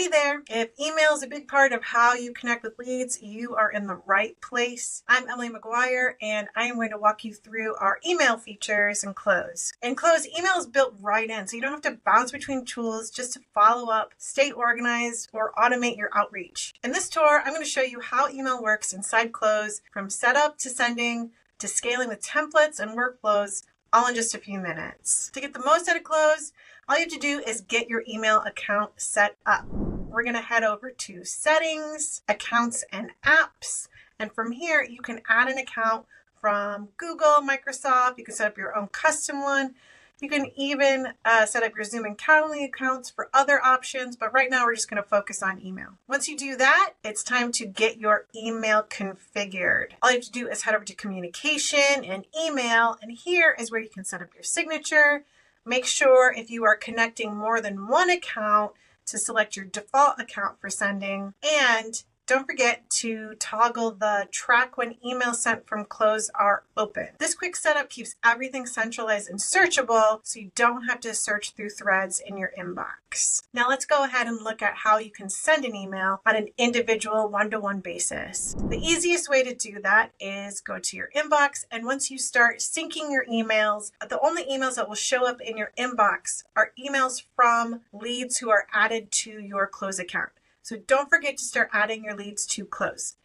Hey there! If email is a big part of how you connect with leads, you are in the right place. I'm Emily McGuire, and I am going to walk you through our email features in Close. In Close, email is built right in, so you don't have to bounce between tools just to follow up, stay organized, or automate your outreach. In this tour, I'm going to show you how email works inside Close, from setup to sending to scaling with templates and workflows, all in just a few minutes. To get the most out of Close, all you have to do is get your email account set up. We're going to head over to Settings, Accounts and Apps. And from here, you can add an account from Google, Microsoft. You can set up your own custom one. You can even set up your Zoom and Calendly accounts for other options. But right now, we're just going to focus on email. Once you do that, it's time to get your email configured. All you have to do is head over to Communication and Email. And here is where you can set up your signature. Make sure if you are connecting more than one account to select your default account for sending. And don't forget to toggle the track when emails sent from Close are open. This quick setup keeps everything centralized and searchable, so you don't have to search through threads in your inbox. Now let's go ahead and look at how you can send an email on an individual one-to-one basis. The easiest way to do that is go to your inbox, and once you start syncing your emails, the only emails that will show up in your inbox are emails from leads who are added to your Close account. So don't forget to start adding your leads to Close.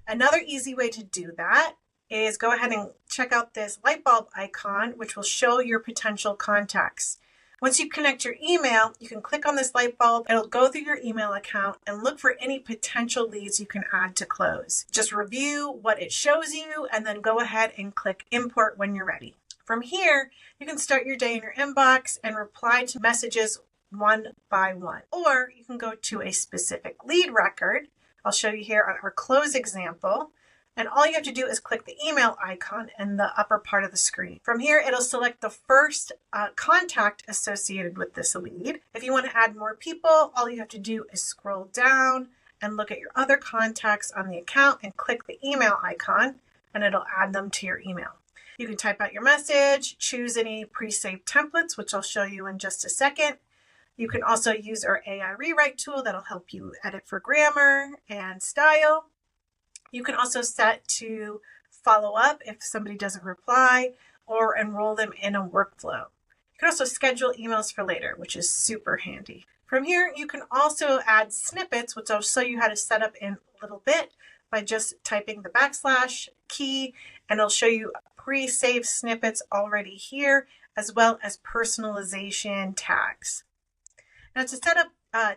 Another easy way to do that is go ahead and check out this light bulb icon, which will show your potential contacts. Once you connect your email, you can click on this light bulb. It'll go through your email account and look for any potential leads you can add to Close. Just review what it shows you and then go ahead and click import when you're ready. From here, you can start your day in your inbox and reply to messages one by one, or you can go to a specific lead record. I'll show you here on our Close example, and all you have to do is click the email icon in the upper part of the screen. From here, it'll select the first contact associated with this lead. If you want to add more people, all you have to do is scroll down and look at your other contacts on the account and click the email icon, and it'll add them to your email. You can type out your message, choose any pre-saved templates, which I'll show you in just a second. You can also use our AI rewrite tool that'll help you edit for grammar and style. You can also set to follow up if somebody doesn't reply or enroll them in a workflow. You can also schedule emails for later, which is super handy. From here, you can also add snippets, which I'll show you how to set up in a little bit by just typing the / key, and it'll show you pre-saved snippets already here, as well as personalization tags. Now to set up,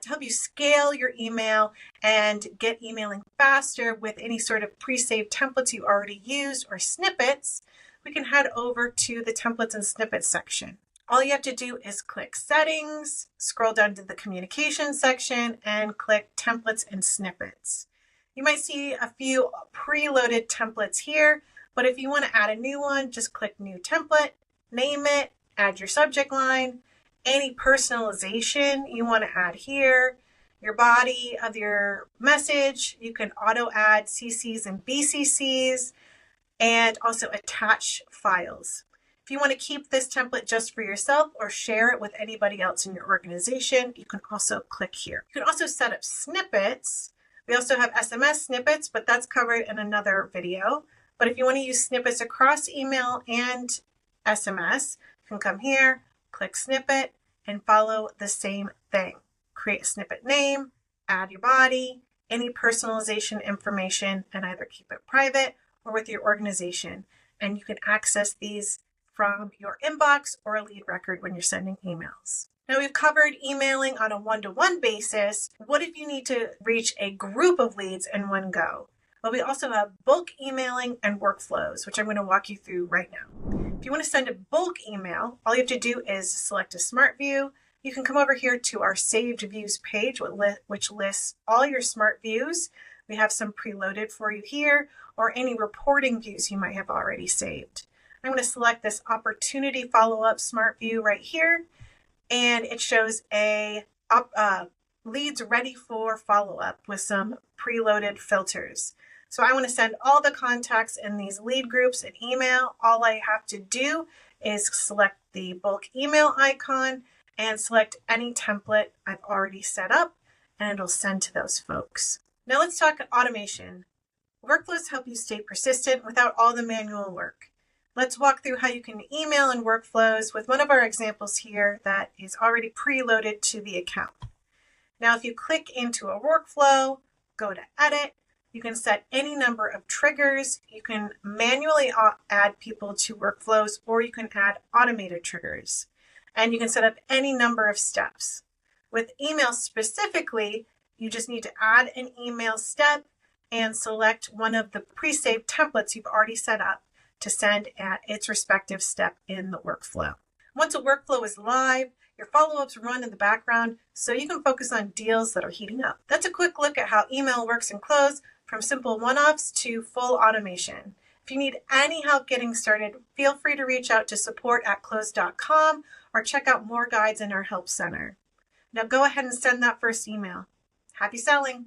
to help you scale your email and get emailing faster with any sort of pre-saved templates you already used or snippets, we can head over to the templates and snippets section. All you have to do is click Settings, scroll down to the Communication section, and click Templates and Snippets. You might see a few preloaded templates here, but if you want to add a new one, just click New Template, name it, add your subject line, any personalization you want to add here, your body of your message. You can auto add CCs and BCCs, and also attach files. If you want to keep this template just for yourself or share it with anybody else in your organization, you can also click here. You can also set up snippets. We also have SMS snippets, but that's covered in another video. But if you want to use snippets across email and SMS, you can come here, click snippet, and follow the same thing. Create a snippet name, add your body, any personalization information, and either keep it private or with your organization. And you can access these from your inbox or a lead record when you're sending emails. Now we've covered emailing on a one-to-one basis. What if you need to reach a group of leads in one go? Well, we also have bulk emailing and workflows, which I'm going to walk you through right now. If you want to send a bulk email, all you have to do is select a smart view. You can come over here to our saved views page, which lists all your smart views. We have some preloaded for you here, or any reporting views you might have already saved. I'm going to select this opportunity follow-up smart view right here, and it shows a leads ready for follow-up with some preloaded filters. So I want to send all the contacts in these lead groups an email. All I have to do is select the bulk email icon and select any template I've already set up, and it'll send to those folks. Now let's talk automation. Workflows help you stay persistent without all the manual work. Let's walk through how you can email in workflows with one of our examples here that is already preloaded to the account. Now, if you click into a workflow, go to edit, you can set any number of triggers. You can manually add people to workflows, or you can add automated triggers. And you can set up any number of steps. With email specifically, you just need to add an email step and select one of the pre-saved templates you've already set up to send at its respective step in the workflow. Once a workflow is live, your follow-ups run in the background so you can focus on deals that are heating up. That's a quick look at how email works in Close, from simple one-offs to full automation. If you need any help getting started, feel free to reach out to support@close.com or check out more guides in our help center. Now go ahead and send that first email. Happy selling!